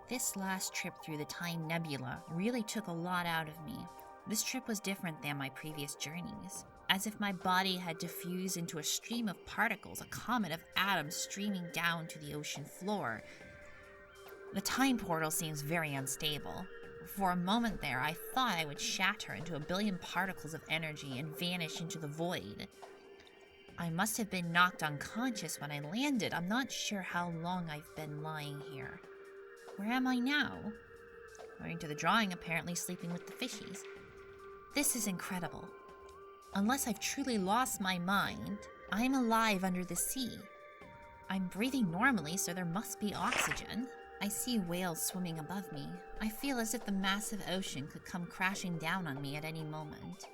This last trip through the Time Nebula really took a lot out of me. This trip was different than my previous journeys, as if my body had diffused into a stream of particles, a comet of atoms streaming down to the ocean floor. The time portal seems very unstable. For a moment there, I thought I would shatter into a billion particles of energy and vanish into the void. I must have been knocked unconscious when I landed. I'm not sure how long I've been lying here. Where am I now? According to the drawing, apparently sleeping with the fishies. This is incredible. Unless I've truly lost my mind, I'm alive under the sea. I'm breathing normally, so there must be oxygen. I see whales swimming above me. I feel as if the massive ocean could come crashing down on me at any moment.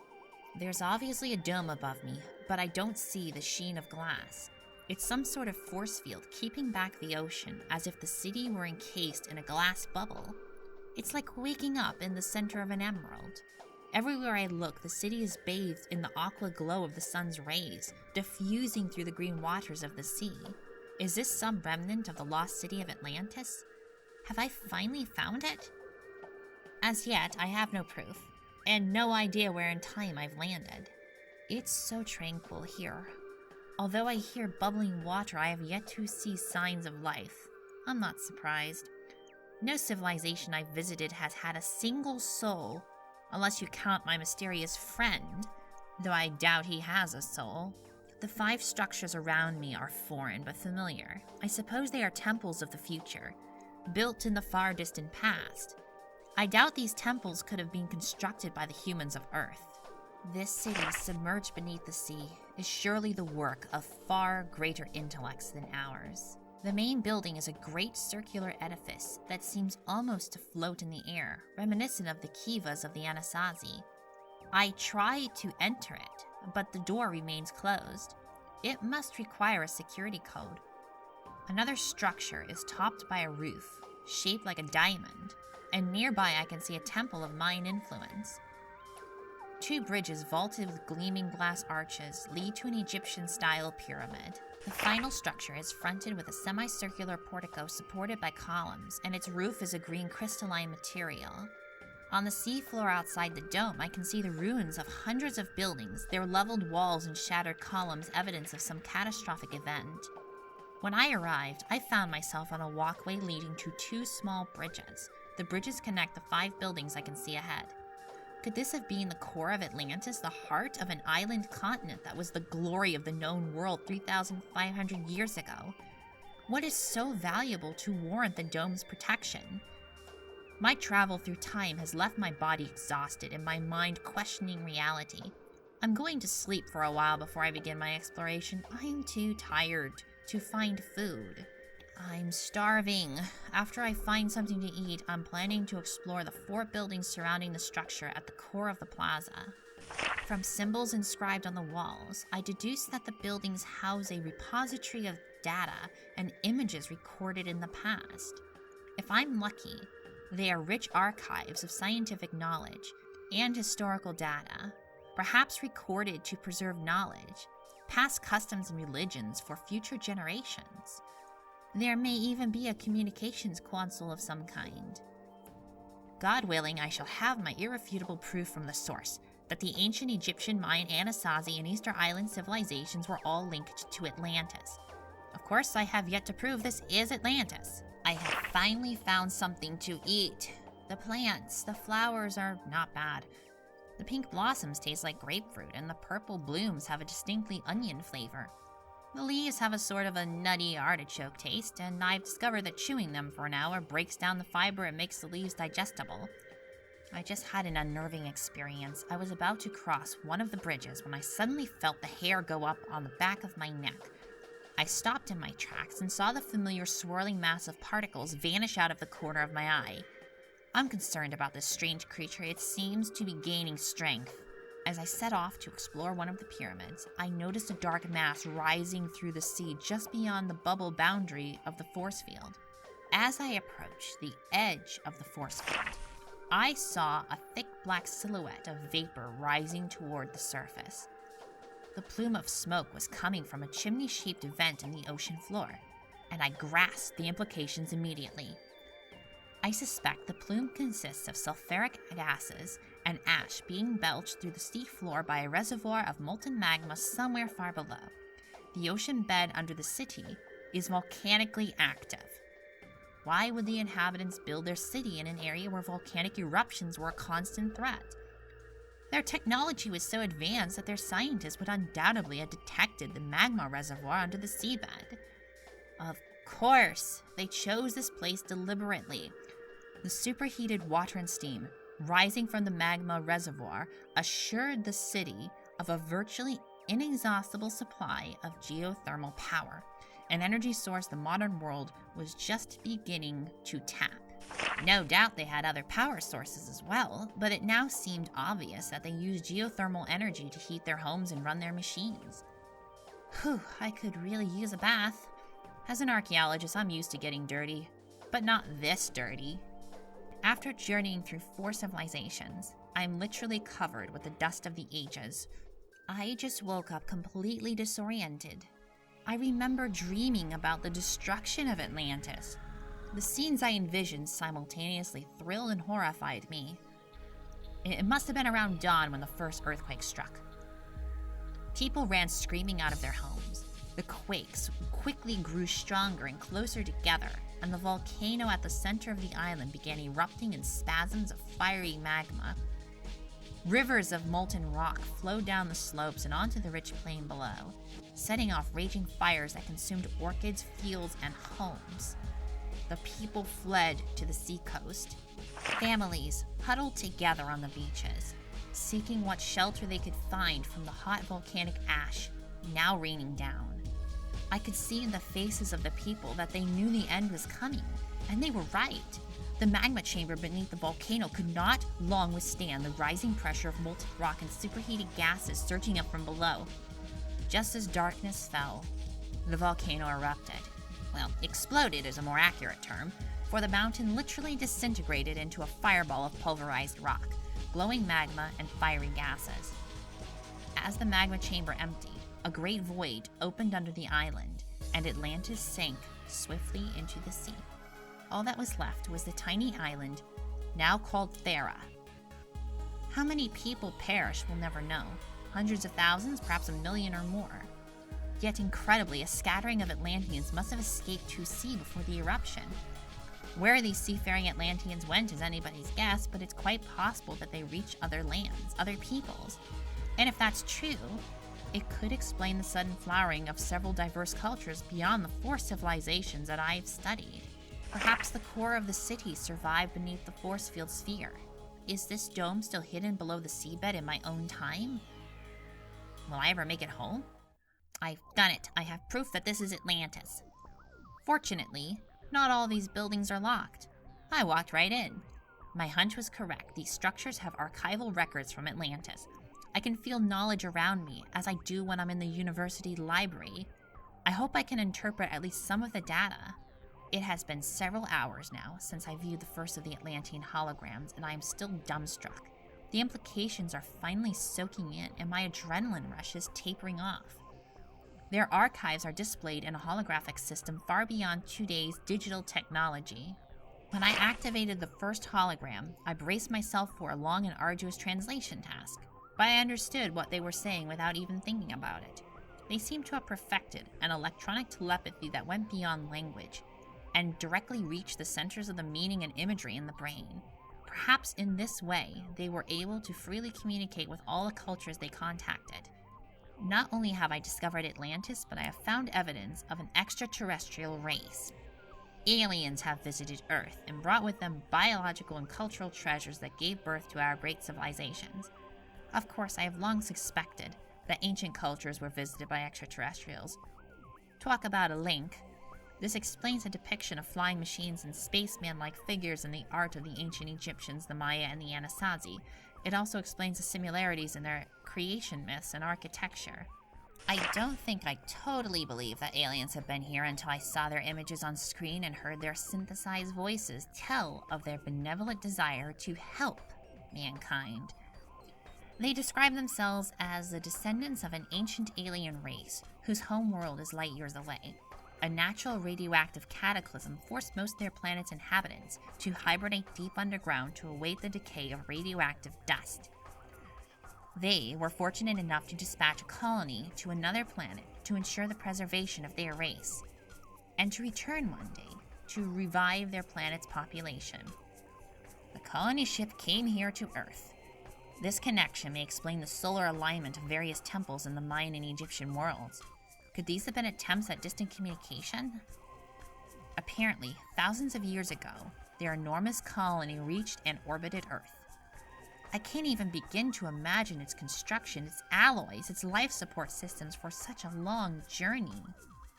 There's obviously a dome above me, but I don't see the sheen of glass. It's some sort of force field keeping back the ocean, as if the city were encased in a glass bubble. It's like waking up in the center of an emerald. Everywhere I look, the city is bathed in the aqua glow of the sun's rays, diffusing through the green waters of the sea. Is this some remnant of the lost city of Atlantis? Have I finally found it? As yet, I have no proof, and no idea where in time I've landed. It's so tranquil here. Although I hear bubbling water, I have yet to see signs of life. I'm not surprised. No civilization I've visited has had a single soul, unless you count my mysterious friend, though I doubt he has a soul. The 5 structures around me are foreign but familiar. I suppose they are temples of the future, built in the far distant past. I doubt these temples could have been constructed by the humans of Earth. This city, submerged beneath the sea, is surely the work of far greater intellects than ours. The main building is a great circular edifice that seems almost to float in the air, reminiscent of the kivas of the Anasazi. I try to enter it, but the door remains closed. It must require a security code. Another structure is topped by a roof, shaped like a diamond, and nearby I can see a temple of Mayan influence. 2 bridges vaulted with gleaming glass arches lead to an Egyptian-style pyramid. The final structure is fronted with a semicircular portico supported by columns, and its roof is a green crystalline material. On the seafloor outside the dome, I can see the ruins of hundreds of buildings, their leveled walls and shattered columns evidence of some catastrophic event. When I arrived, I found myself on a walkway leading to 2 small bridges. The bridges connect the 5 buildings I can see ahead. Could this have been the core of Atlantis, the heart of an island continent that was the glory of the known world 3,500 years ago? What is so valuable to warrant the dome's protection? My travel through time has left my body exhausted and my mind questioning reality. I'm going to sleep for a while before I begin my exploration. I'm too tired to find food. I'm starving. After I find something to eat, I'm planning to explore the 4 buildings surrounding the structure at the core of the plaza. From symbols inscribed on the walls, I deduce that the buildings house a repository of data and images recorded in the past. If I'm lucky, they are rich archives of scientific knowledge and historical data, perhaps recorded to preserve knowledge, past customs and religions for future generations. There may even be a communications console of some kind. God willing, I shall have my irrefutable proof from the source that the ancient Egyptian, Mayan, Anasazi, and Easter Island civilizations were all linked to Atlantis. Of course, I have yet to prove this is Atlantis. I have finally found something to eat. The plants, the flowers are not bad. The pink blossoms taste like grapefruit, and the purple blooms have a distinctly onion flavor. The leaves have a sort of a nutty artichoke taste, and I've discovered that chewing them for an hour breaks down the fiber and makes the leaves digestible. I just had an unnerving experience. I was about to cross one of the bridges when I suddenly felt the hair go up on the back of my neck. I stopped in my tracks and saw the familiar swirling mass of particles vanish out of the corner of my eye. I'm concerned about this strange creature. It seems to be gaining strength. As I set off to explore one of the pyramids, I noticed a dark mass rising through the sea just beyond the bubble boundary of the force field. As I approached the edge of the force field, I saw a thick black silhouette of vapor rising toward the surface. The plume of smoke was coming from a chimney-shaped vent in the ocean floor, and I grasped the implications immediately. I suspect the plume consists of sulfuric gases and ash being belched through the sea floor by a reservoir of molten magma somewhere far below. The ocean bed under the city is volcanically active. Why would the inhabitants build their city in an area where volcanic eruptions were a constant threat? Their technology was so advanced that their scientists would undoubtedly have detected the magma reservoir under the seabed. Of course, they chose this place deliberately. The superheated water and steam rising from the magma reservoir assured the city of a virtually inexhaustible supply of geothermal power, an energy source the modern world was just beginning to tap. No doubt they had other power sources as well, but it now seemed obvious that they used geothermal energy to heat their homes and run their machines. Whew, I could really use a bath. As an archaeologist, I'm used to getting dirty, but not this dirty. After journeying through 4 civilizations, I'm literally covered with the dust of the ages. I just woke up completely disoriented. I remember dreaming about the destruction of Atlantis. The scenes I envisioned simultaneously thrilled and horrified me. It must have been around dawn when the first earthquake struck. People ran screaming out of their homes. The quakes quickly grew stronger and closer together, and the volcano at the center of the island began erupting in spasms of fiery magma. Rivers of molten rock flowed down the slopes and onto the rich plain below, setting off raging fires that consumed orchids, fields, and homes. The people fled to the seacoast. Families huddled together on the beaches, seeking what shelter they could find from the hot volcanic ash now raining down. I could see in the faces of the people that they knew the end was coming, and they were right. The magma chamber beneath the volcano could not long withstand the rising pressure of molten rock and superheated gases surging up from below. Just as darkness fell, the volcano erupted. Well, exploded is a more accurate term, for the mountain literally disintegrated into a fireball of pulverized rock, glowing magma, and fiery gases. As the magma chamber emptied, a great void opened under the island, and Atlantis sank swiftly into the sea. All that was left was the tiny island, now called Thera. How many people perished we'll never know. Hundreds of thousands, perhaps 1 million or more. Yet incredibly, a scattering of Atlanteans must have escaped to sea before the eruption. Where these seafaring Atlanteans went is anybody's guess, but it's quite possible that they reached other lands, other peoples. And if that's true, it could explain the sudden flowering of several diverse cultures beyond the 4 civilizations that I've studied. Perhaps the core of the city survived beneath the force field sphere. Is this dome still hidden below the seabed in my own time? Will I ever make it home? I've done it. I have proof that this is Atlantis. Fortunately, not all these buildings are locked. I walked right in. My hunch was correct. These structures have archival records from Atlantis. I can feel knowledge around me, as I do when I'm in the university library. I hope I can interpret at least some of the data. It has been several hours now since I viewed the first of the Atlantean holograms, and I am still dumbstruck. The implications are finally soaking in, and my adrenaline rush is tapering off. Their archives are displayed in a holographic system far beyond today's digital technology. When I activated the first hologram, I braced myself for a long and arduous translation task, but I understood what they were saying without even thinking about it. They seemed to have perfected an electronic telepathy that went beyond language and directly reached the centers of the meaning and imagery in the brain. Perhaps in this way, they were able to freely communicate with all the cultures they contacted. Not only have I discovered Atlantis, but I have found evidence of an extraterrestrial race. Aliens have visited Earth and brought with them biological and cultural treasures that gave birth to our great civilizations. Of course, I have long suspected that ancient cultures were visited by extraterrestrials. Talk about a link. This explains the depiction of flying machines and spaceman-like figures in the art of the ancient Egyptians, the Maya, and the Anasazi. It also explains the similarities in their creation myths and architecture. I don't think I totally believe that aliens have been here until I saw their images on screen and heard their synthesized voices tell of their benevolent desire to help mankind. They describe themselves as the descendants of an ancient alien race whose home world is light years away. A natural radioactive cataclysm forced most of their planet's inhabitants to hibernate deep underground to await the decay of radioactive dust. They were fortunate enough to dispatch a colony to another planet to ensure the preservation of their race, and to return one day to revive their planet's population. The colony ship came here to Earth. This connection may explain the solar alignment of various temples in the Mayan and Egyptian worlds. Could these have been attempts at distant communication? Apparently, thousands of years ago, their enormous colony reached and orbited Earth. I can't even begin to imagine its construction, its alloys, its life support systems for such a long journey.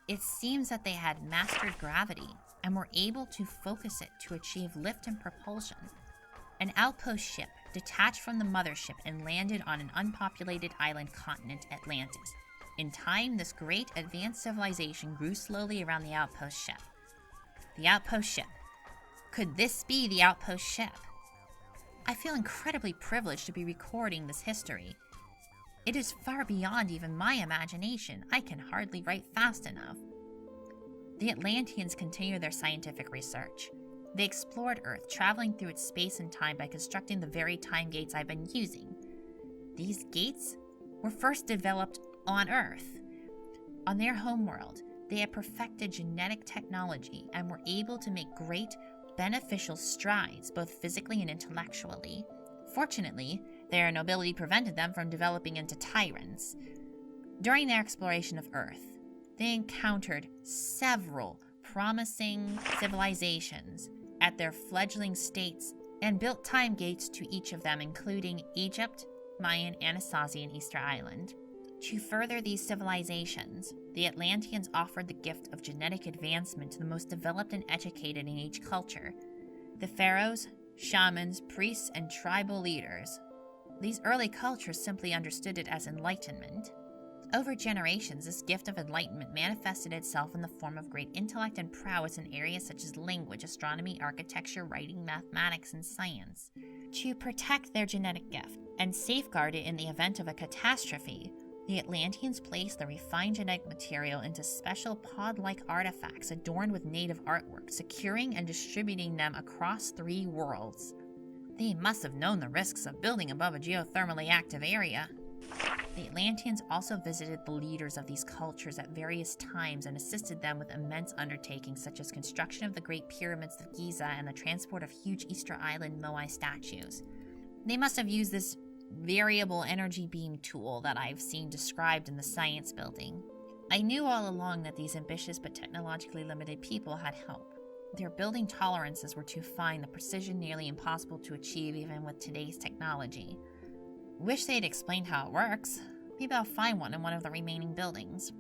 It seems that they had mastered gravity and were able to focus it to achieve lift and propulsion. An outpost ship detached from the mothership and landed on an unpopulated island continent, Atlantis. In time, this great advanced civilization grew slowly around the outpost ship. The outpost ship. Could this be the outpost ship? I feel incredibly privileged to be recording this history. It is far beyond even my imagination. I can hardly write fast enough. The Atlanteans continued their scientific research. They explored Earth, traveling through its space and time by constructing the very time gates I've been using. These gates were first developed on Earth. On their homeworld, they had perfected genetic technology and were able to make great beneficial strides, both physically and intellectually. Fortunately, their nobility prevented them from developing into tyrants. During their exploration of Earth, they encountered several promising civilizations at their fledgling states and built time gates to each of them, including Egypt, Mayan, Anasazi, and Easter Island. To further these civilizations, the Atlanteans offered the gift of genetic advancement to the most developed and educated in each culture: the pharaohs, shamans, priests, and tribal leaders. These early cultures simply understood it as enlightenment. Over generations, this gift of enlightenment manifested itself in the form of great intellect and prowess in areas such as language, astronomy, architecture, writing, mathematics, and science. To protect their genetic gift and safeguard it in the event of a catastrophe, the Atlanteans placed the refined genetic material into special pod-like artifacts adorned with native artwork, securing and distributing them across 3 worlds. They must have known the risks of building above a geothermally active area. The Atlanteans also visited the leaders of these cultures at various times and assisted them with immense undertakings such as construction of the Great Pyramids of Giza and the transport of huge Easter Island Moai statues. They must have used this variable energy beam tool that I've seen described in the science building. I knew all along that these ambitious but technologically limited people had help. Their building tolerances were too fine, the precision nearly impossible to achieve even with today's technology. Wish they'd explained how it works. Maybe I'll find one in one of the remaining buildings.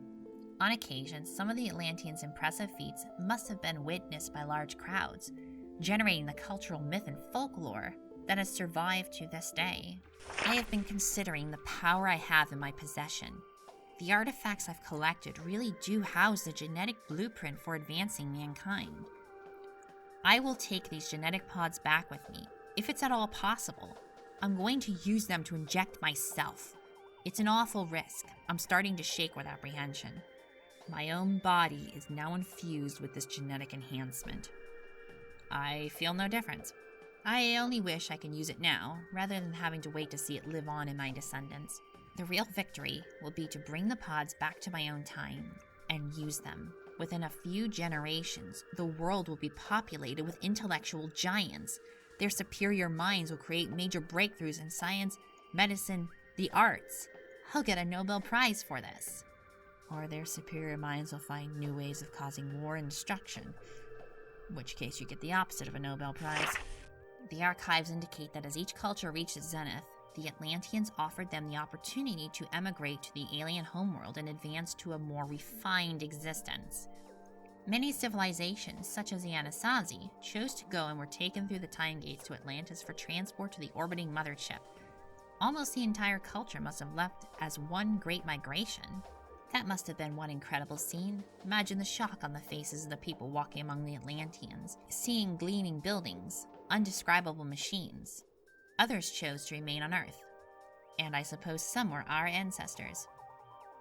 On occasion, some of the Atlanteans' impressive feats must have been witnessed by large crowds, generating the cultural myth and folklore that has survived to this day. I have been considering the power I have in my possession. The artifacts I've collected really do house the genetic blueprint for advancing mankind. I will take these genetic pods back with me, if it's at all possible. I'm going to use them to inject myself. It's an awful risk. I'm starting to shake with apprehension. My own body is now infused with this genetic enhancement. I feel no difference. I only wish I could use it now, rather than having to wait to see it live on in my descendants. The real victory will be to bring the pods back to my own time and use them. Within a few generations, the world will be populated with intellectual giants. Their superior minds will create major breakthroughs in science, medicine, the arts. I'll get a Nobel Prize for this. Or their superior minds will find new ways of causing war and destruction, in which case you get the opposite of a Nobel Prize. The archives indicate that as each culture reached its zenith, the Atlanteans offered them the opportunity to emigrate to the alien homeworld and advance to a more refined existence. Many civilizations, such as the Anasazi, chose to go and were taken through the time gates to Atlantis for transport to the orbiting mothership. Almost the entire culture must have left as one great migration. That must have been one incredible scene. Imagine the shock on the faces of the people walking among the Atlanteans, seeing gleaming buildings, undescribable machines. Others chose to remain on Earth, and I suppose some were our ancestors.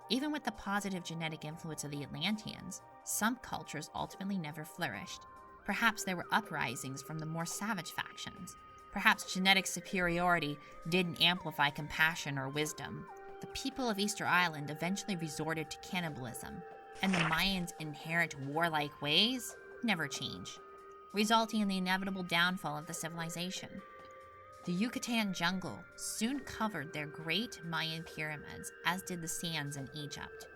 Even with the positive genetic influence of the Atlanteans, some cultures ultimately never flourished. Perhaps there were uprisings from the more savage factions. Perhaps genetic superiority didn't amplify compassion or wisdom. The people of Easter Island eventually resorted to cannibalism, and the Mayans' inherent warlike ways never change, resulting in the inevitable downfall of the civilization. The Yucatan jungle soon covered their great Mayan pyramids, as did the sands in Egypt.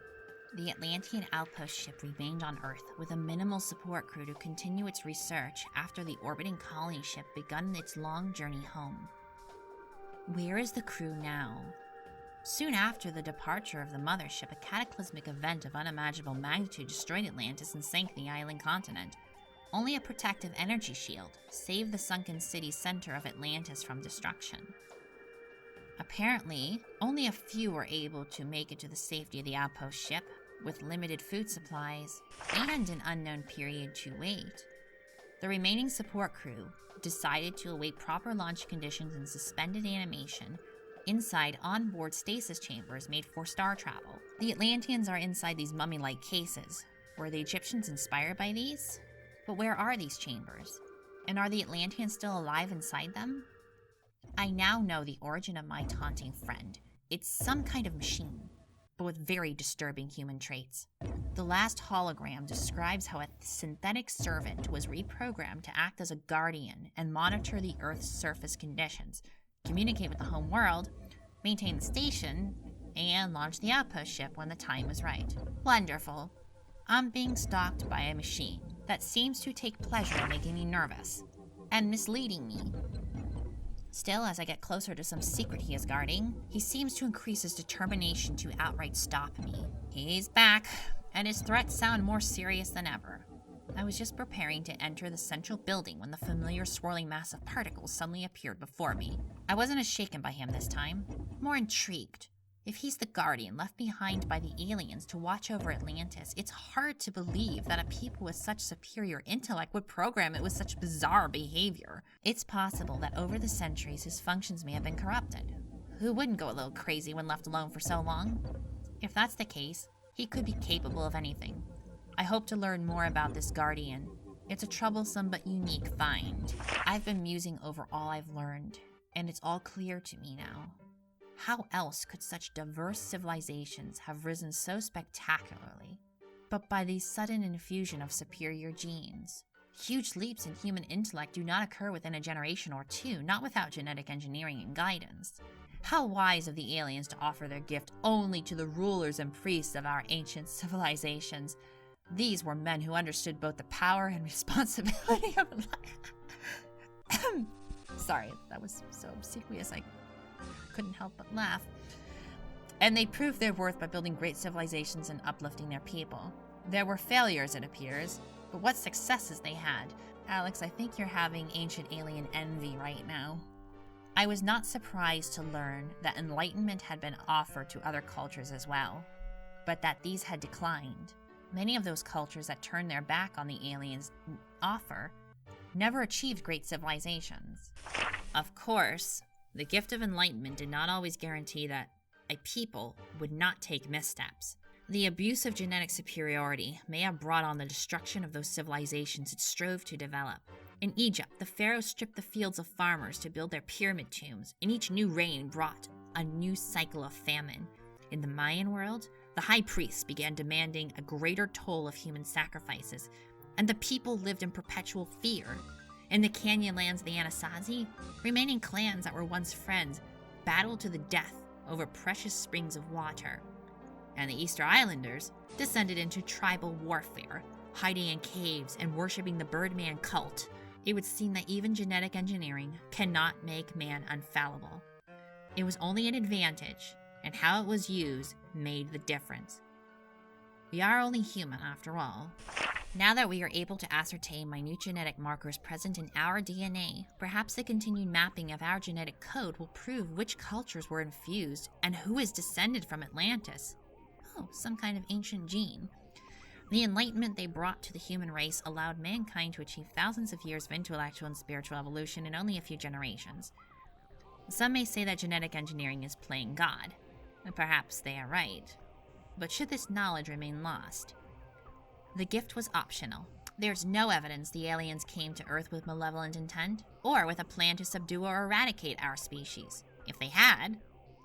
The Atlantean outpost ship remained on Earth with a minimal support crew to continue its research after the orbiting colony ship begun its long journey home. Where is the crew now? Soon after the departure of the mothership, a cataclysmic event of unimaginable magnitude destroyed Atlantis and sank the island continent. Only a protective energy shield saved the sunken city center of Atlantis from destruction. Apparently, only a few were able to make it to the safety of the outpost ship, with limited food supplies and an unknown period to wait. The remaining support crew decided to await proper launch conditions and suspended animation inside onboard stasis chambers made for star travel. The Atlanteans are inside these mummy-like cases. Were the Egyptians inspired by these? But where are these chambers? And are the Atlanteans still alive inside them? I now know the origin of my taunting friend. It's some kind of machine, but with very disturbing human traits. The last hologram describes how a synthetic servant was reprogrammed to act as a guardian and monitor the Earth's surface conditions, communicate with the home world, maintain the station, and launch the outpost ship when the time was right. Wonderful. I'm being stalked by a machine that seems to take pleasure in making me nervous and misleading me. Still, as I get closer to some secret he is guarding, he seems to increase his determination to outright stop me. He's back, and his threats sound more serious than ever. I was just preparing to enter the central building when the familiar swirling mass of particles suddenly appeared before me. I wasn't as shaken by him this time, more intrigued. If he's the guardian left behind by the aliens to watch over Atlantis, it's hard to believe that a people with such superior intellect would program it with such bizarre behavior. It's possible that over the centuries his functions may have been corrupted. Who wouldn't go a little crazy when left alone for so long? If that's the case, he could be capable of anything. I hope to learn more about this guardian. It's a troublesome but unique find. I've been musing over all I've learned, and it's all clear to me now. How else could such diverse civilizations have risen so spectacularly, but by the sudden infusion of superior genes? Huge leaps in human intellect do not occur within a generation or two, not without genetic engineering and guidance. How wise of the aliens to offer their gift only to the rulers and priests of our ancient civilizations. These were men who understood both the power and responsibility of life. Sorry, that was so obsequious I couldn't help but laugh. And they proved their worth by building great civilizations and uplifting their people. There were failures, it appears, but what successes they had. Alex, I think you're having ancient alien envy right now. I was not surprised to learn that enlightenment had been offered to other cultures as well, but that these had declined. Many of those cultures that turned their back on the aliens' offer never achieved great civilizations. Of course, the gift of enlightenment did not always guarantee that a people would not take missteps. The abuse of genetic superiority may have brought on the destruction of those civilizations it strove to develop. In Egypt, the pharaohs stripped the fields of farmers to build their pyramid tombs, and each new reign brought a new cycle of famine. In the Mayan world, the high priests began demanding a greater toll of human sacrifices, and the people lived in perpetual fear. In the canyon lands of the Anasazi, remaining clans that were once friends battled to the death over precious springs of water. And the Easter Islanders descended into tribal warfare, hiding in caves and worshipping the Birdman cult. It would seem that even genetic engineering cannot make man infallible. It was only an advantage, and how it was used made the difference. We are only human after all. Now that we are able to ascertain minute genetic markers present in our DNA, perhaps the continued mapping of our genetic code will prove which cultures were infused and who is descended from Atlantis. Oh, some kind of ancient gene. The enlightenment they brought to the human race allowed mankind to achieve thousands of years of intellectual and spiritual evolution in only a few generations. Some may say that genetic engineering is playing God, and perhaps they are right. But should this knowledge remain lost? The gift was optional. There's no evidence the aliens came to Earth with malevolent intent, or with a plan to subdue or eradicate our species. If they had,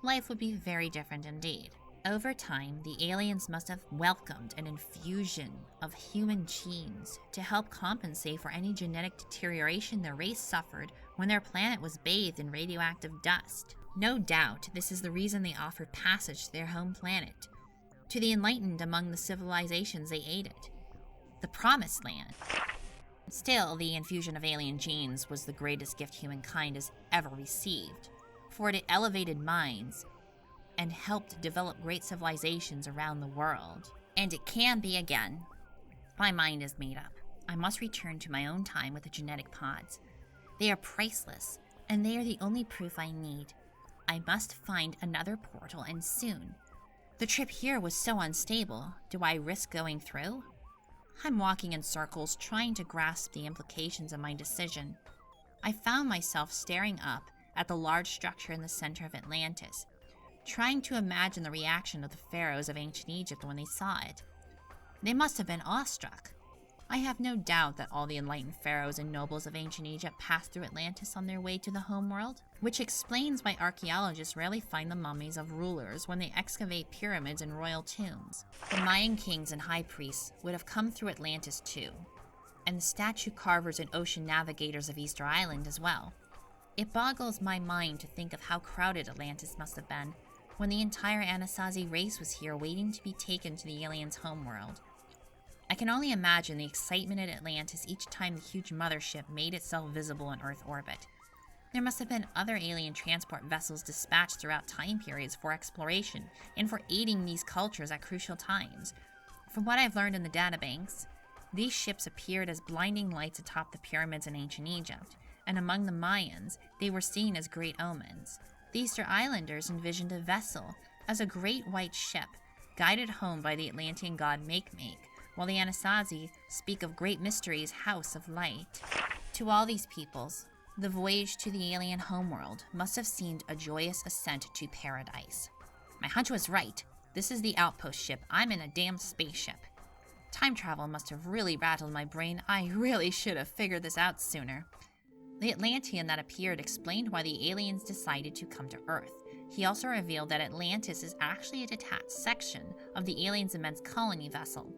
life would be very different indeed. Over time, the aliens must have welcomed an infusion of human genes to help compensate for any genetic deterioration their race suffered when their planet was bathed in radioactive dust. No doubt, this is the reason they offered passage to their home planet, to the enlightened among the civilizations they aided, the Promised Land. Still, the infusion of alien genes was the greatest gift humankind has ever received, for it elevated minds and helped develop great civilizations around the world. And it can be again. My mind is made up. I must return to my own time with the genetic pods. They are priceless, and they are the only proof I need. I must find another portal, and soon. The trip here was so unstable. Do I risk going through? I'm walking in circles, trying to grasp the implications of my decision. I found myself staring up at the large structure in the center of Atlantis, trying to imagine the reaction of the pharaohs of ancient Egypt when they saw it. They must have been awestruck. I have no doubt that all the enlightened pharaohs and nobles of ancient Egypt passed through Atlantis on their way to the homeworld, which explains why archaeologists rarely find the mummies of rulers when they excavate pyramids and royal tombs. The Mayan kings and high priests would have come through Atlantis too, and the statue carvers and ocean navigators of Easter Island as well. It boggles my mind to think of how crowded Atlantis must have been when the entire Anasazi race was here waiting to be taken to the aliens' homeworld. I can only imagine the excitement at Atlantis each time the huge mothership made itself visible in Earth orbit. There must have been other alien transport vessels dispatched throughout time periods for exploration and for aiding these cultures at crucial times. From what I've learned in the databanks, these ships appeared as blinding lights atop the pyramids in ancient Egypt, and among the Mayans, they were seen as great omens. The Easter Islanders envisioned a vessel as a great white ship, guided home by the Atlantean god Make-Make, while the Anasazi speak of great mysteries, House of Light. To all these peoples, the voyage to the alien homeworld must have seemed a joyous ascent to paradise. My hunch was right. This is the outpost ship. I'm in a damn spaceship. Time travel must have really rattled my brain. I really should have figured this out sooner. The Atlantean that appeared explained why the aliens decided to come to Earth. He also revealed that Atlantis is actually a detached section of the aliens' immense colony vessel.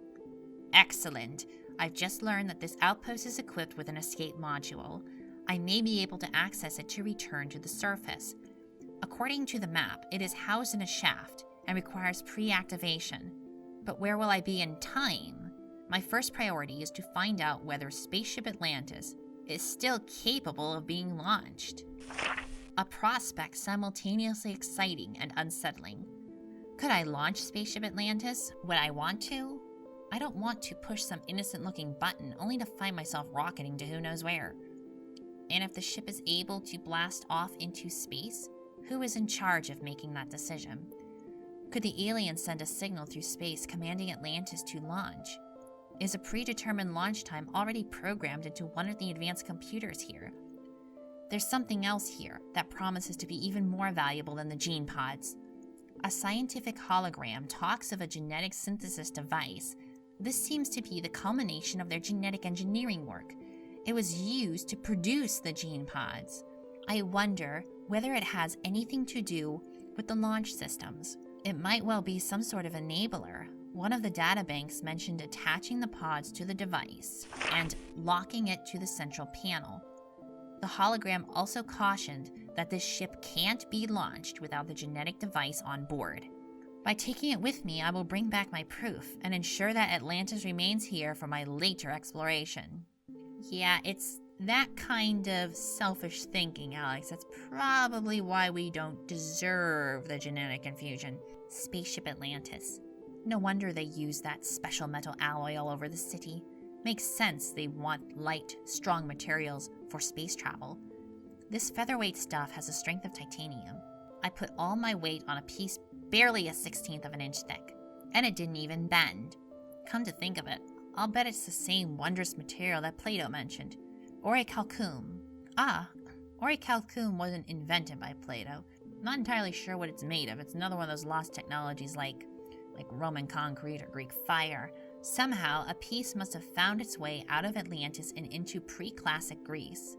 Excellent. I've just learned that this outpost is equipped with an escape module. I may be able to access it to return to the surface. According to the map, it is housed in a shaft and requires pre-activation. But where will I be in time? My first priority is to find out whether Spaceship Atlantis is still capable of being launched. A prospect simultaneously exciting and unsettling. Could I launch Spaceship Atlantis? Would I want to? I don't want to push some innocent-looking button only to find myself rocketing to who knows where. And if the ship is able to blast off into space, who is in charge of making that decision? Could the aliens send a signal through space commanding Atlantis to launch? Is a predetermined launch time already programmed into one of the advanced computers here? There's something else here that promises to be even more valuable than the gene pods. A scientific hologram talks of a genetic synthesis device. This seems to be the culmination of their genetic engineering work. It was used to produce the gene pods. I wonder whether it has anything to do with the launch systems. It might well be some sort of enabler. One of the databanks mentioned attaching the pods to the device and locking it to the central panel. The hologram also cautioned that this ship can't be launched without the genetic device on board. By taking it with me, I will bring back my proof and ensure that Atlantis remains here for my later exploration. Yeah, it's that kind of selfish thinking, Alex. That's probably why we don't deserve the genetic infusion. Spaceship Atlantis. No wonder they use that special metal alloy all over the city. Makes sense they want light, strong materials for space travel. This featherweight stuff has the strength of titanium. I put all my weight on a piece barely a 1/16 of an inch thick, and it didn't even bend. Come to think of it, I'll bet it's the same wondrous material that Plato mentioned. Orichalcum. Orichalcum wasn't invented by Plato. Not entirely sure what it's made of. It's another one of those lost technologies like like Roman concrete or Greek fire. Somehow, a piece must have found its way out of Atlantis and into pre-classic Greece.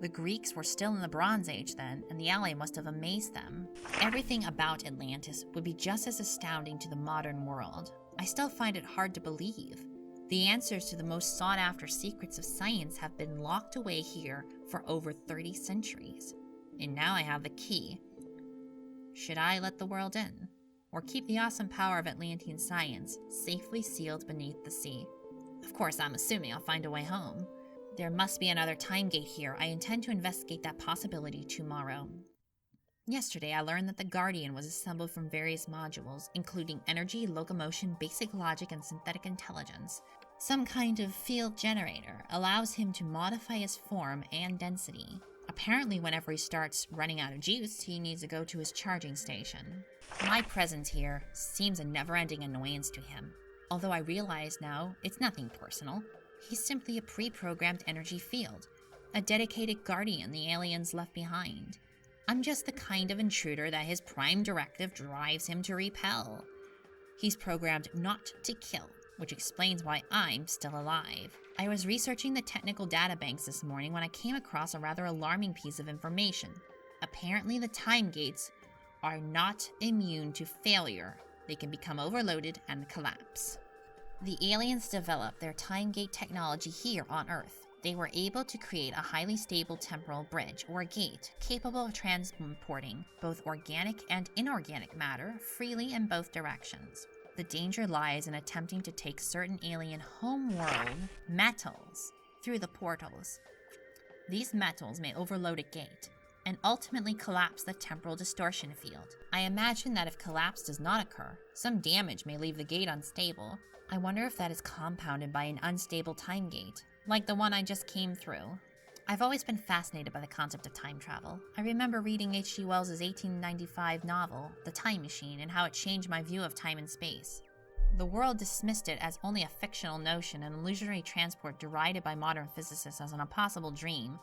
The Greeks were still in the Bronze Age then, and the alloy must have amazed them. Everything about Atlantis would be just as astounding to the modern world. I still find it hard to believe. The answers to the most sought-after secrets of science have been locked away here for over 30 centuries. And now I have the key. Should I let the world in? Or keep the awesome power of Atlantean science safely sealed beneath the sea? Of course, I'm assuming I'll find a way home. There must be another time gate here. I intend to investigate that possibility tomorrow. Yesterday, I learned that the Guardian was assembled from various modules, including energy, locomotion, basic logic, and synthetic intelligence. Some kind of field generator allows him to modify his form and density. Apparently, whenever he starts running out of juice, he needs to go to his charging station. My presence here seems a never-ending annoyance to him, although I realize now it's nothing personal. He's simply a pre-programmed energy field, a dedicated guardian the aliens left behind. I'm just the kind of intruder that his prime directive drives him to repel. He's programmed not to kill, which explains why I'm still alive. I was researching the technical databanks this morning when I came across a rather alarming piece of information. Apparently the time gates are not immune to failure. They can become overloaded and collapse. The aliens developed their time gate technology here on Earth. They were able to create a highly stable temporal bridge, or gate, capable of transporting both organic and inorganic matter freely in both directions. The danger lies in attempting to take certain alien homeworld metals through the portals. These metals may overload a gate and ultimately collapse the temporal distortion field. I imagine that if collapse does not occur, some damage may leave the gate unstable. I wonder if that is compounded by an unstable time gate, like the one I just came through. I've always been fascinated by the concept of time travel. I remember reading H.G. Wells' 1895 novel, The Time Machine, and how it changed my view of time and space. The world dismissed it as only a fictional notion, an illusionary transport derided by modern physicists as an impossible dream.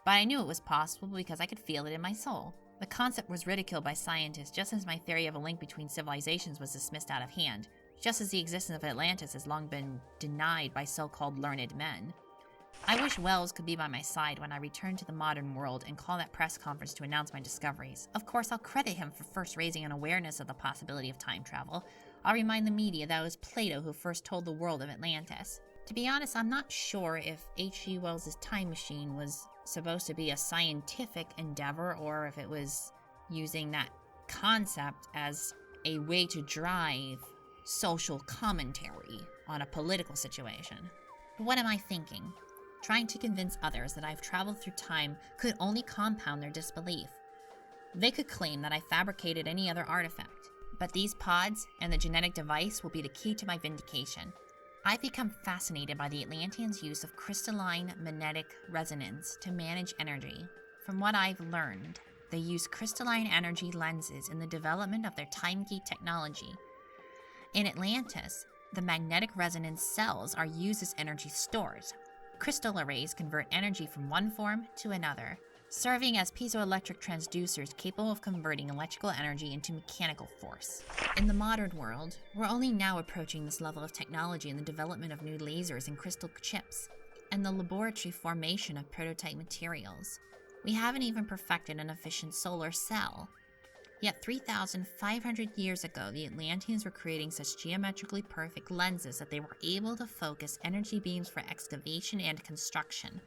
But I knew it was possible because I could feel it in my soul. The concept was ridiculed by scientists, just as my theory of a link between civilizations was dismissed out of hand, just as the existence of Atlantis has long been denied by so-called learned men. I wish Wells could be by my side when I return to the modern world and call that press conference to announce my discoveries. Of course, I'll credit him for first raising an awareness of the possibility of time travel. I'll remind the media that it was Plato who first told the world of Atlantis. To be honest, I'm not sure if H.G. Wells' Time Machine was supposed to be a scientific endeavor or if it was using that concept as a way to drive social commentary on a political situation. But what am I thinking? Trying to convince others that I've traveled through time could only compound their disbelief. They could claim that I fabricated any other artifact, but these pods and the genetic device will be the key to my vindication. I've become fascinated by the Atlanteans' use of crystalline magnetic resonance to manage energy. From what I've learned, they use crystalline energy lenses in the development of their time gate technology. In Atlantis, the magnetic resonance cells are used as energy stores. Crystal arrays convert energy from one form to another, serving as piezoelectric transducers capable of converting electrical energy into mechanical force. In the modern world, we're only now approaching this level of technology in the development of new lasers and crystal chips, and the laboratory formation of prototype materials. We haven't even perfected an efficient solar cell. Yet 3,500 years ago, the Atlanteans were creating such geometrically perfect lenses that they were able to focus energy beams for excavation and construction.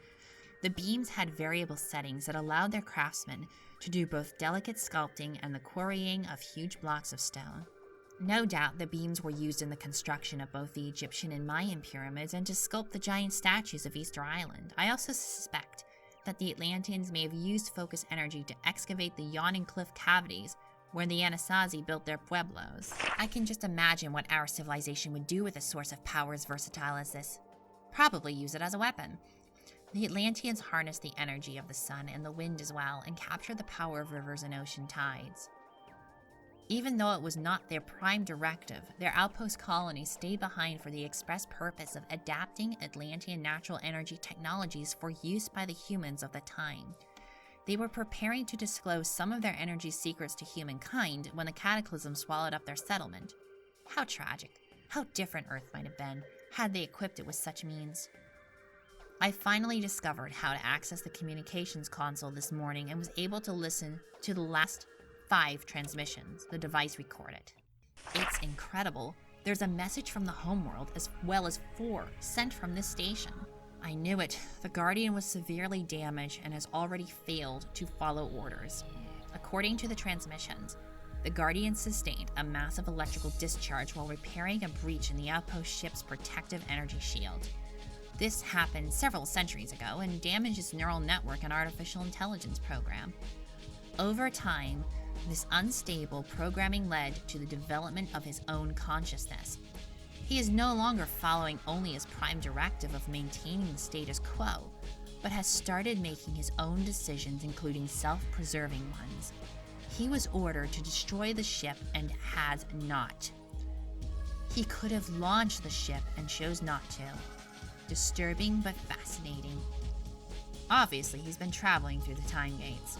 The beams had variable settings that allowed their craftsmen to do both delicate sculpting and the quarrying of huge blocks of stone. No doubt the beams were used in the construction of both the Egyptian and Mayan pyramids and to sculpt the giant statues of Easter Island. I also suspect that the Atlanteans may have used focus energy to excavate the yawning cliff cavities where the Anasazi built their pueblos. I can just imagine what our civilization would do with a source of power as versatile as this. Probably use it as a weapon. The Atlanteans harnessed the energy of the sun and the wind as well and captured the power of rivers and ocean tides. Even though it was not their prime directive, their outpost colonies stayed behind for the express purpose of adapting Atlantean natural energy technologies for use by the humans of the time. They were preparing to disclose some of their energy secrets to humankind when the cataclysm swallowed up their settlement. How tragic. How different Earth might have been had they equipped it with such means. I finally discovered how to access the communications console this morning and was able to listen to the last 5 transmissions the device recorded. It's incredible. There's a message from the homeworld as well as 4 sent from this station. I knew it. The Guardian was severely damaged and has already failed to follow orders. According to the transmissions, the Guardian sustained a massive electrical discharge while repairing a breach in the outpost ship's protective energy shield. This happened several centuries ago and damaged its neural network and artificial intelligence program. Over time, this unstable programming led to the development of his own consciousness. He is no longer following only his prime directive of maintaining the status quo, but has started making his own decisions, including self-preserving ones. He was ordered to destroy the ship and has not. He could have launched the ship and chose not to. Disturbing but fascinating. Obviously, he's been traveling through the time gates,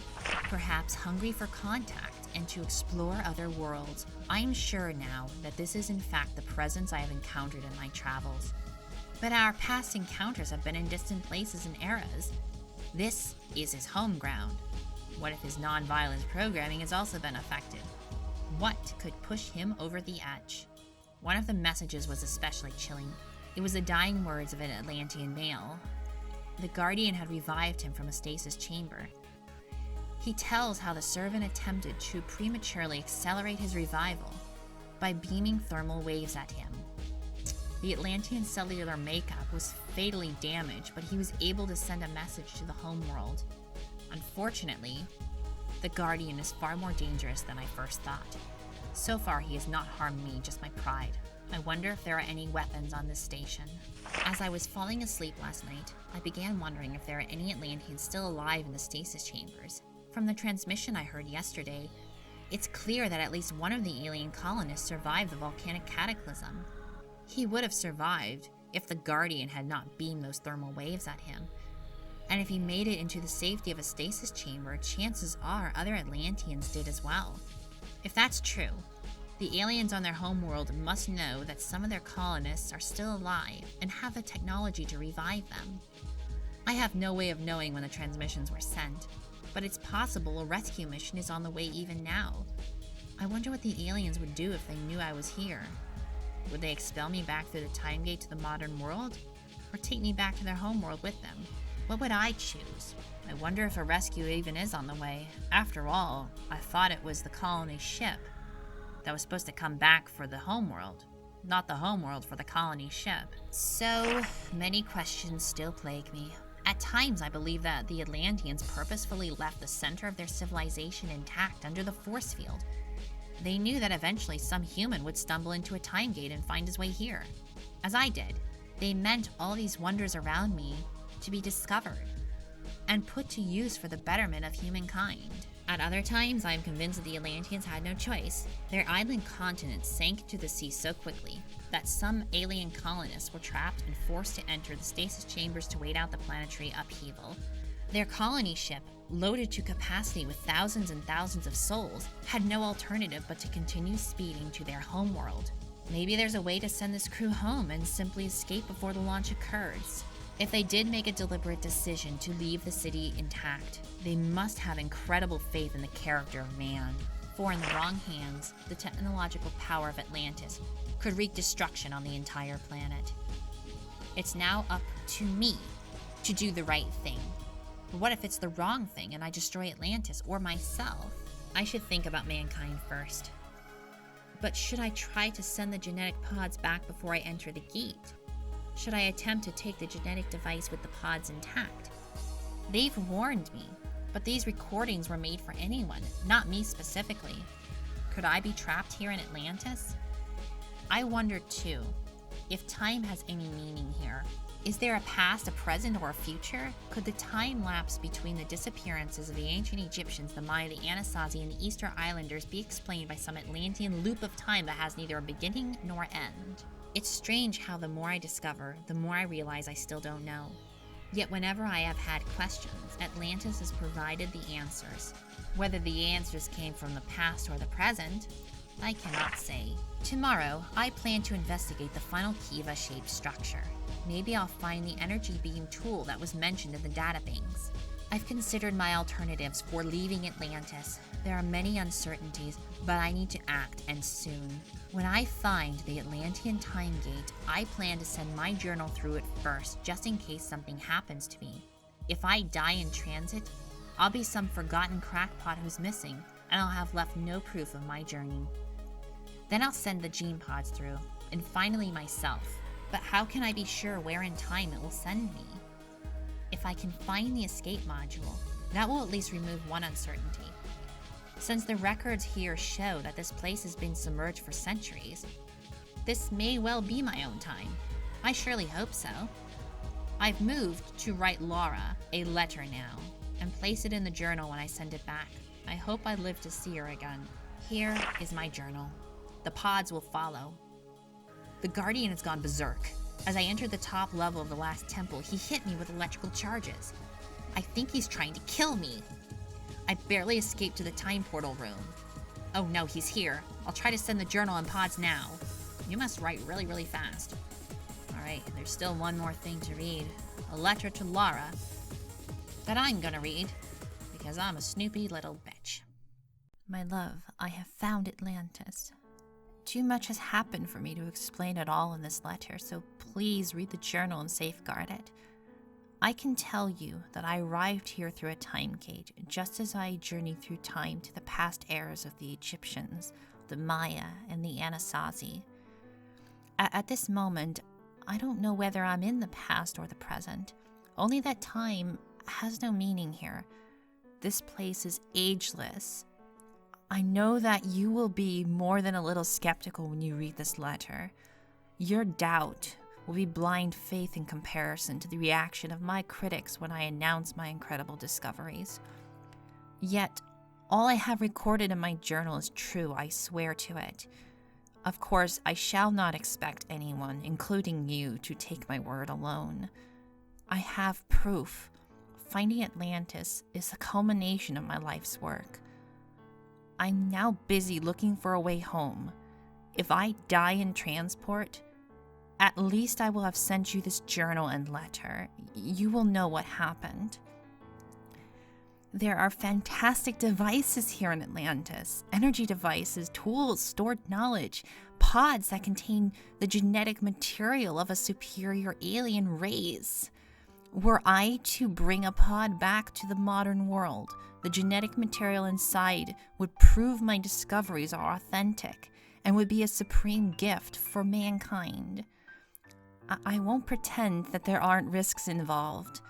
perhaps hungry for contact and to explore other worlds. I'm sure now that this is in fact the presence I have encountered in my travels. But our past encounters have been in distant places and eras. This is his home ground. What if his non-violent programming has also been affected? What could push him over the edge? One of the messages was especially chilling. It was the dying words of an Atlantean male. The Guardian had revived him from a stasis chamber. He tells how the servant attempted to prematurely accelerate his revival by beaming thermal waves at him. The Atlantean cellular makeup was fatally damaged, but he was able to send a message to the homeworld. Unfortunately, the Guardian is far more dangerous than I first thought. So far, he has not harmed me, just my pride. I wonder if there are any weapons on this station. As I was falling asleep last night, I began wondering if there are any Atlanteans still alive in the stasis chambers. From the transmission I heard yesterday, it's clear that at least one of the alien colonists survived the volcanic cataclysm. He would have survived if the Guardian had not beamed those thermal waves at him. And if he made it into the safety of a stasis chamber, chances are other Atlanteans did as well. If that's true, the aliens on their homeworld must know that some of their colonists are still alive and have the technology to revive them. I have no way of knowing when the transmissions were sent, but it's possible a rescue mission is on the way even now. I wonder what the aliens would do if they knew I was here. Would they expel me back through the time gate to the modern world, or take me back to their homeworld with them? What would I choose? I wonder if a rescue even is on the way. After all, I thought it was the colony ship that was supposed to come back for the homeworld, not the homeworld for the colony ship. So many questions still plague me. At times, I believe that the Atlanteans purposefully left the center of their civilization intact under the force field. They knew that eventually some human would stumble into a time gate and find his way here. As I did, they meant all these wonders around me to be discovered and put to use for the betterment of humankind. At other times, I am convinced that the Atlanteans had no choice. Their island continent sank to the sea so quickly that some alien colonists were trapped and forced to enter the stasis chambers to wait out the planetary upheaval. Their colony ship, loaded to capacity with thousands and thousands of souls, had no alternative but to continue speeding to their homeworld. Maybe there's a way to send this crew home and simply escape before the launch occurs. If they did make a deliberate decision to leave the city intact, they must have incredible faith in the character of man. For in the wrong hands, the technological power of Atlantis could wreak destruction on the entire planet. It's now up to me to do the right thing. But what if it's the wrong thing and I destroy Atlantis or myself? I should think about mankind first. But should I try to send the genetic pods back before I enter the gate? Should I attempt to take the genetic device with the pods intact? They've warned me, but these recordings were made for anyone, not me specifically. Could I be trapped here in Atlantis? I wonder too, if time has any meaning here. Is there a past, a present, or a future? Could the time lapse between the disappearances of the ancient Egyptians, the Maya, the Anasazi, and the Easter Islanders be explained by some Atlantean loop of time that has neither a beginning nor end? It's strange how the more I discover, the more I realize I still don't know. Yet whenever I have had questions, Atlantis has provided the answers. Whether the answers came from the past or the present, I cannot say. Tomorrow, I plan to investigate the final Kiva-shaped structure. Maybe I'll find the energy beam tool that was mentioned in the databanks. I've considered my alternatives for leaving Atlantis. There are many uncertainties, but I need to act, and soon. When I find the Atlantean time gate, I plan to send my journal through it first, just in case something happens to me. If I die in transit, I'll be some forgotten crackpot who's missing, and I'll have left no proof of my journey. Then I'll send the gene pods through, and finally myself. But how can I be sure where in time it will send me? If I can find the escape module, that will at least remove one uncertainty. Since the records here show that this place has been submerged for centuries, this may well be my own time. I surely hope so. I've moved to write Laura a letter now, and place it in the journal when I send it back. I hope I live to see her again. Here is my journal. The pods will follow. The Guardian has gone berserk. As I entered the top level of the last temple, he hit me with electrical charges. I think he's trying to kill me. I barely escaped to the time portal room. Oh no, he's here. I'll try to send the journal and pods now. You must write really, really fast. Alright, there's still one more thing to read. A letter to Lara that I'm gonna read, because I'm a snoopy little bitch. My love, I have found Atlantis. Too much has happened for me to explain it all in this letter, so please read the journal and safeguard it. I can tell you that I arrived here through a time gate, just as I journeyed through time to the past eras of the Egyptians, the Maya, and the Anasazi. At this moment, I don't know whether I'm in the past or the present, only that time has no meaning here. This place is ageless. I know that you will be more than a little skeptical when you read this letter. Your doubt will be blind faith in comparison to the reaction of my critics when I announce my incredible discoveries. Yet, all I have recorded in my journal is true, I swear to it. Of course, I shall not expect anyone, including you, to take my word alone. I have proof. Finding Atlantis is the culmination of my life's work. I'm now busy looking for a way home. If I die in transport, at least I will have sent you this journal and letter. You will know what happened. There are fantastic devices here in Atlantis. Energy devices, tools, stored knowledge, pods that contain the genetic material of a superior alien race. Were I to bring a pod back to the modern world, the genetic material inside would prove my discoveries are authentic and would be a supreme gift for mankind. I won't pretend that there aren't risks involved.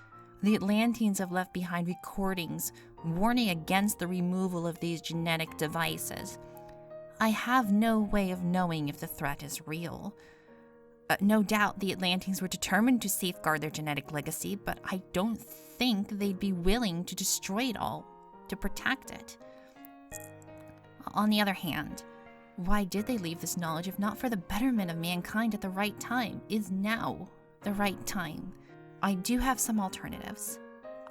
The Atlanteans have left behind recordings warning against the removal of these genetic devices. I have no way of knowing if the threat is real. No doubt the Atlanteans were determined to safeguard their genetic legacy, but I don't think they'd be willing to destroy it all to protect it. On the other hand, why did they leave this knowledge if not for the betterment of mankind at the right time? Is now the right time? I do have some alternatives.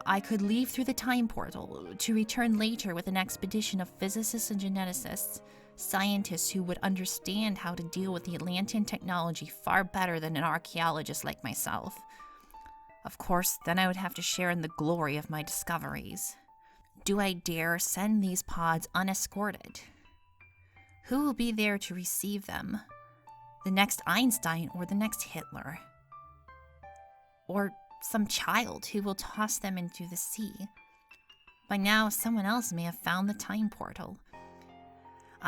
I could leave through the time portal to return later with an expedition of physicists and geneticists, scientists who would understand how to deal with the Atlantean technology far better than an archaeologist like myself. Of course, then I would have to share in the glory of my discoveries. Do I dare send these pods unescorted? Who will be there to receive them? The next Einstein or the next Hitler? Or some child who will toss them into the sea? By now, someone else may have found the time portal.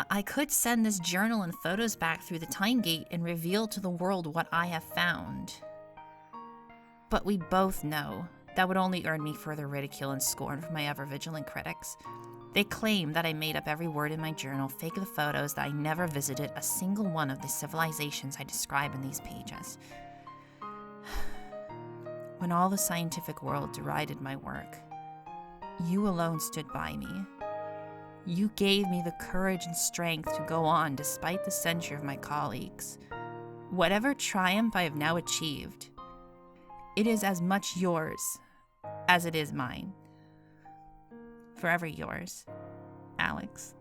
I could send this journal and photos back through the time gate and reveal to the world what I have found. But we both know that would only earn me further ridicule and scorn from my ever-vigilant critics. They claim that I made up every word in my journal, fake the photos, that I never visited a single one of the civilizations I describe in these pages. When all the scientific world derided my work, you alone stood by me. You gave me the courage and strength to go on despite the censure of my colleagues. Whatever triumph I have now achieved, it is as much yours as it is mine. Forever yours, Alex.